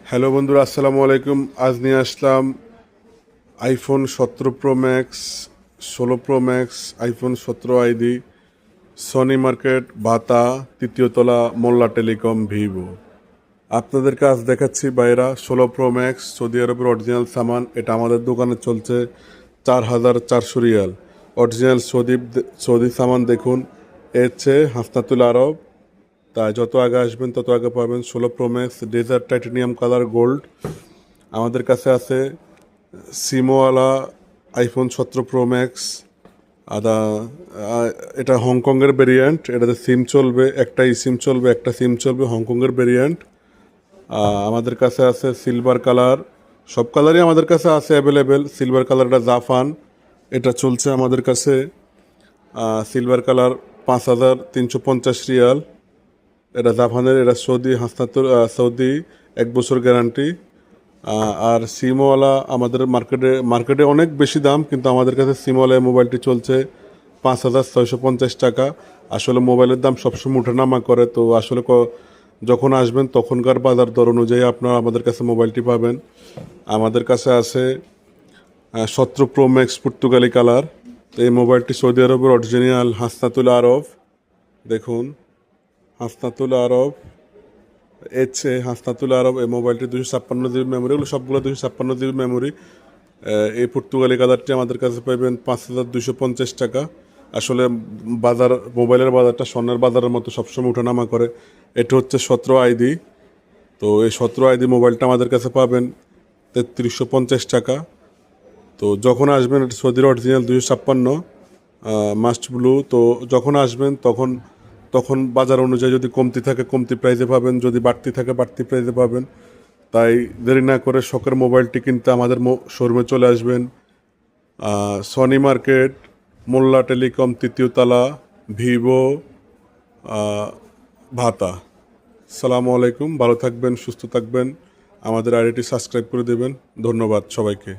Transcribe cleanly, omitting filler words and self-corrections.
Hello বন্ধুরা, আসসালামু আলাইকুম। আজ নিয়ে আসলাম iPhone 17 Pro Max, 16 pro Max, iPhone 17 ID, Sony market, Bata, তৃতীয় তলা, মোল্লা টেলিকম, ভিভো। আপনাদেরকে আজ দেখাচ্ছি বাইরা 16 প্রো ম্যাক্স, সৌদি আরবের অরিজিনাল সামান। এটা আমাদের দোকানে চলছে 4,400 রিয়াল। অরিজিনাল সৌদি সামান দেখুন। এর চেয়ে হাসনাতুল আরব। তাই যত আগে আসবেন তত আগে পাবেন 16 pro max desert titanium colour gold. আমাদের কাছে আছে সিমোওয়ালা আইফোন 17 প্রো ম্যাক্স। আদা এটা হংকংয়ের ভেরিয়েন্ট। এটাতে সিম চলবে, একটাই সিম চলবে, একটা সিম চলবে, হংকংয়ের ভেরিয়েন্ট। আমাদের কাছে আছে সিলভার কালার। সব কালারই আমাদের কাছে আছে অ্যাভেলেবেল। সিলভার কালারটা জাফান, এটা চলছে আমাদের কাছে সিলভার কালার 5,350 রিয়াল। এটা জাপানের, এটা সৌদি 1 বছর গ্যারান্টি। আর সিমওয়ালা আমাদের মার্কেটে অনেক বেশি দাম, কিন্তু আমাদের কাছে সিমওয়ালা মোবাইলটি চলছে 5,650 টাকা। আসলে মোবাইলের দাম সবসময় উঠানামা করে, তো আসলে যখন আসবেন তখনকার বাজার দর অনুযায়ী আপনারা আমাদের কাছে মোবাইলটি পাবেন। আমাদের কাছে আছে 17 প্রো ম্যাক্স পর্তুগালি কালার। তো এই মোবাইলটি সৌদি আরবের অরিজিনাল হাসনাতুল আরব। দেখুন, হাসনাতুল আরব। হাসনাতুল আরব। এই মোবাইলটি 256 জিবি মেমোরি, এগুলো সবগুলো 256 জিবি মেমোরি। এই পর্তুগালি কালারটি আমাদের কাছে পাবেন 5,250 টাকা। আসলে মোবাইলের বাজারটা স্বর্ণের বাজারের মতো সবসময় উঠানামা করে। এটা হচ্ছে 17 আইডি। তো এই 17 আইডি মোবাইলটা আমাদের কাছে পাবেন 3,350 টাকা। তো যখন আসবেন, এটা সৌদির অরিজিনাল 256 মাস্ট ব্লু। তো যখন আসবেন তখন তখন বাজার অনুযায়ী যদি কমতি থাকে কমতি প্রাইসে পাবেন, যদি বাড়তি থাকে বাড়তি প্রাইসে পাবেন। তাই দেরি না করে শখের মোবাইলটি কিনতে আমাদের শোরুমে চলে আসবেন। সনি মার্কেট, মোল্লা টেলিকম, তৃতীয় তলা, ভিভো, ভাতা। সালামু আলাইকুম। ভালো থাকবেন, সুস্থ থাকবেন। আমাদের আইডিটি সাবস্ক্রাইব করে দেবেন। ধন্যবাদ সবাইকে।